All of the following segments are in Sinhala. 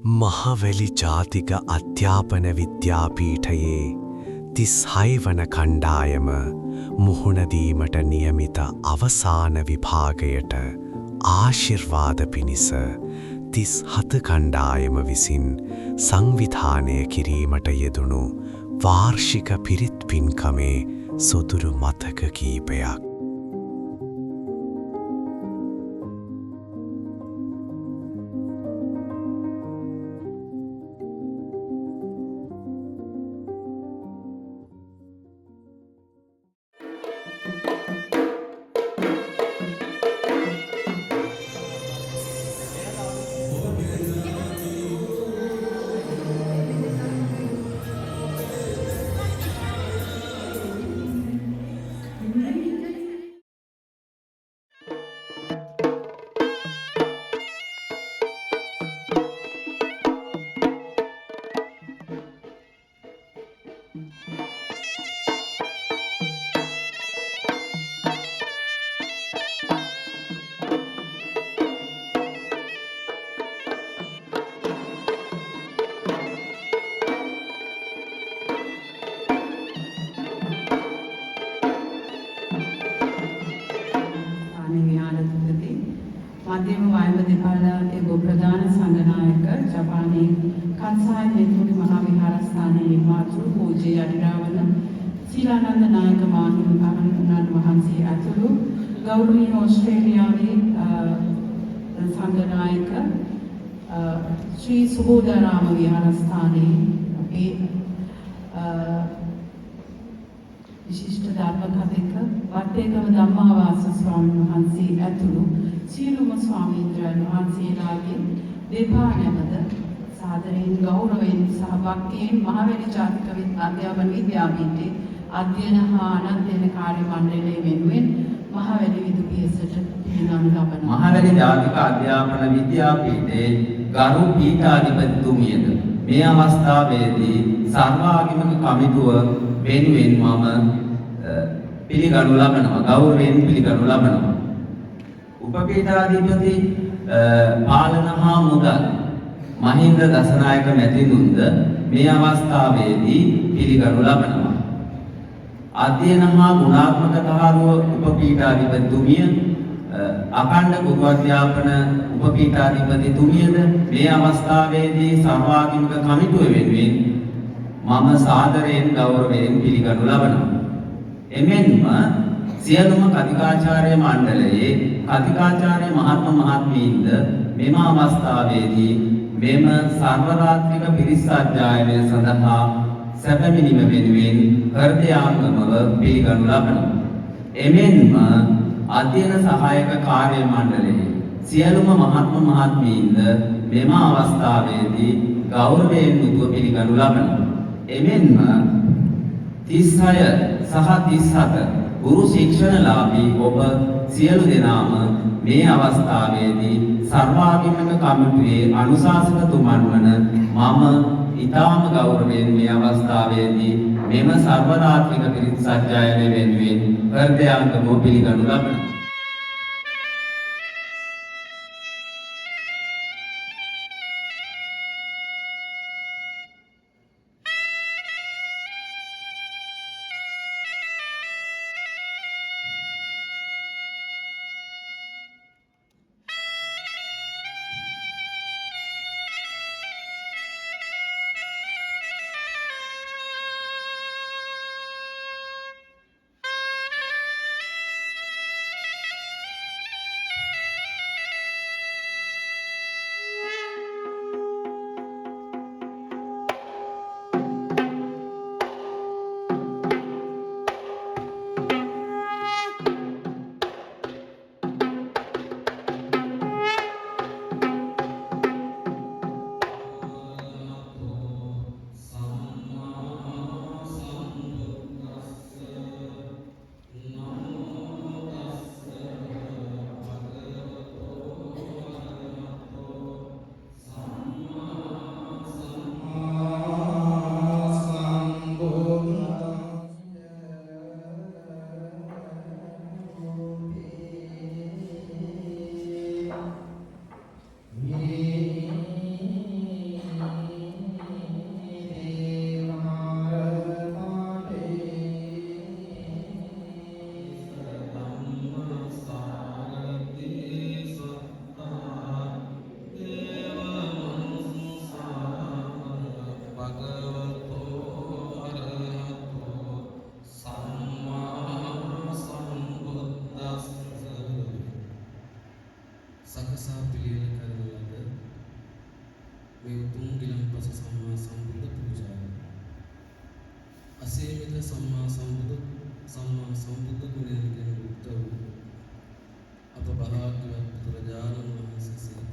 මහවැලි ජාතික අධ්‍යාපන විද්‍යාපීඨයේ 36 වන කණ්ඩායම මුහුණදීමට නියමිත අවසාන විභාගයට ආශිර්වාද පිණිස 37 කණ්ඩායම විසින් සංවිධානය කිරීමට යෙදුණු වාර්ෂික පිරිත් පින්කමේ සොදුරු මතක කීපයක්. මධ්‍යම වයඹ දෙපාල එගො ප්‍රධාන සංඝනායක ජපානයේ කන්සායි නෙතුනි මහා විහාරස්ථානයේ මාතෘ පූජ්‍ය යටිරාවන සීලානන්ද නායක මාහිමිපාණන් වහන්සේ ඇතුළු ගෞරවනීය ඕස්ට්‍රේලියාවේ සංඝනායක ශ්‍රී සුබෝධාරාම විහාරස්ථානයේ අපේ විශිෂ්ට ධර්ම කතික වත්තේකම ධම්මාවාස ස්වාමීන් වහන්සේ ඇතුළු සියලුම ස්වාමීන්ද්‍රයන් වහන්සේලාගේ දෙපා නැමද සාදරයෙන් ගෞරවයෙන් සහ භක්තියෙන් මහවැලි ජාතික අධ්‍යාපන විද්‍යාපීඨයේ අධ්‍යයන හා අනධ්‍යයන කාර්ය මණ්ඩලය වෙනුවෙන් මහවැලි විදුපියසට පිළිගනු ලබනවා. මහවැලි ජාතික අධ්‍යාපන විද්‍යාපීඨයේ ගරු පීඨාධිපතිතුමියද මේ අවස්ථාවේදී සර්වාගමන කමිටුව වෙනුවෙන් මම පිළිගනු ලබනවා. ගෞරවයෙන් පිළිගනු ලබනවා. උපපීඨාධිපති පාලන හා මුදල් මහින්ද දසනායක මැතිතුන්ද මේ අවස්ථාවේදී පිළිගනු ලබනවා. අධ්‍යයන හා ගුණාත්මක තහවුර උපපීඨාධිපතිතුමිය අඛණ්ඩ ගුරු අධ්‍යාපන උපපීඨාධිපතිතුමියද මේ අවස්ථාවේදී සර්වාගමක කමිටුව වෙනුවෙන් මම සාදරයෙන් ගෞරවයෙන් පිළිගනු ලබනවා. එමෙන්ම සියලුම කතිකාචාර්ය මණ්ඩලයේ කතිකාචාර්ය මහත්ම මහත්මීන්ද මෙම අවස්ථාවේදී මෙම සර්වරාත්‍රික පිරිස් සජ්ජායනය සඳහා සැපමිණීම වෙනුවෙන් හෘදයාංගමව පිළිගනු ලබනවා. එමෙන්ම අධ්‍යයන සහායක කාර්ය මණ්ඩලයේ සියලුම මහත්ම මහත්මීන්ද මෙම අවස්ථාවේදී ගෞරවයෙන් යුතුව පිළිගනු ලබනවා. එමෙන්ම 36 සහ 37 ගුරු ශික්ෂණලාභී ඔබ සියලු දෙනාම මේ අවස්ථාවේදී සර්වාගමන කමිටුවේ අනුශාසකතුමන් වන මම ඊටාම ගෞරවයෙන් මේ අවස්ථාවේදී මෙම සර්වරාත්‍රික පිරිත් සජ්ජායනය වෙනුවෙන් හෘදයාංගම පිළිගනු ලබනවා. මේ උතුම් ගිලන්පස සම්මා සම්බුද්ධ පූජාව. අසීමිත සම්මා සම්බුද්ධ ගුණයන්ගෙන් යුක්ත වූ අප භාග්‍යවත් බුදුරජාණන් වහන්සේ සිහිපත්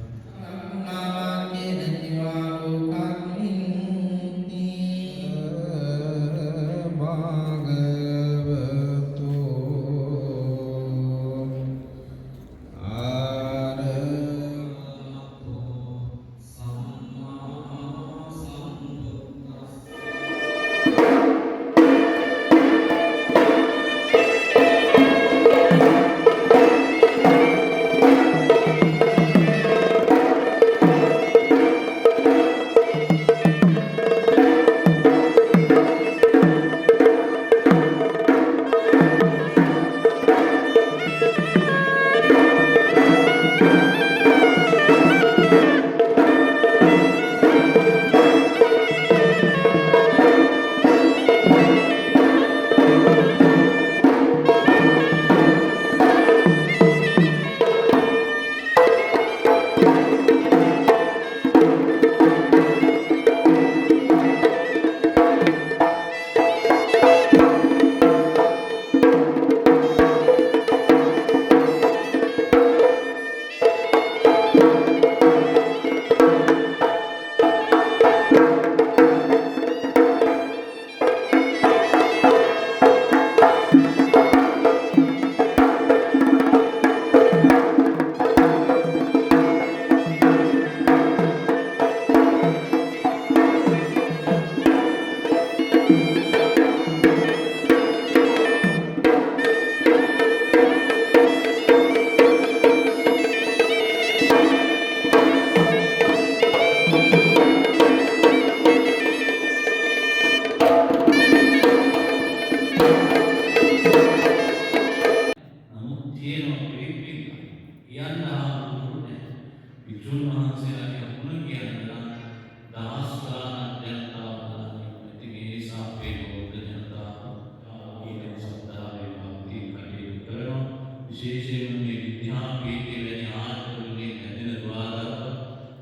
විශේෂයෙන්ම මේ විද්‍යාපීඨයේ වැනි ආයතනවලින් හැදෙන ද්වාරක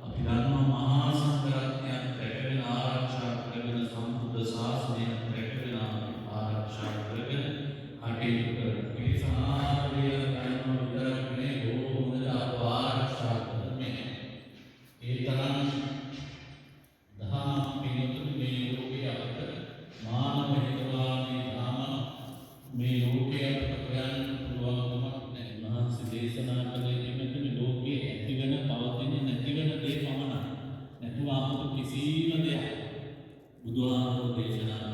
අපි දන්නවා මහා සංඝරත්නයත් රැකගෙන ආරක්ෂා කරගෙන සම්බුද්ධ ශාසනය රැකගෙන ආරක්ෂා කරගෙන කටයුතු කරන මේ සමාජය කරන විතරක් නෙවෙයි බොහෝ හොඳට අප ආරක්ෂා කරන්නේ ඒ තරම් දහම් පිළිතුරු මේ ලෝකයේ අපට මානව හිතවාදී ධර්ම මේ ලෝකයේ අපට ප්‍රයත්න දේශනා කළේ දෙන්නතුනි ලෝකයේ ඇතිවෙන පවතින නැතිවෙන දේ පමණයි. නැතුව අපට කිසිම දෙයක් බුදුහාමුදුරුවෝ දේශනා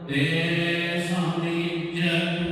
Te samijjatu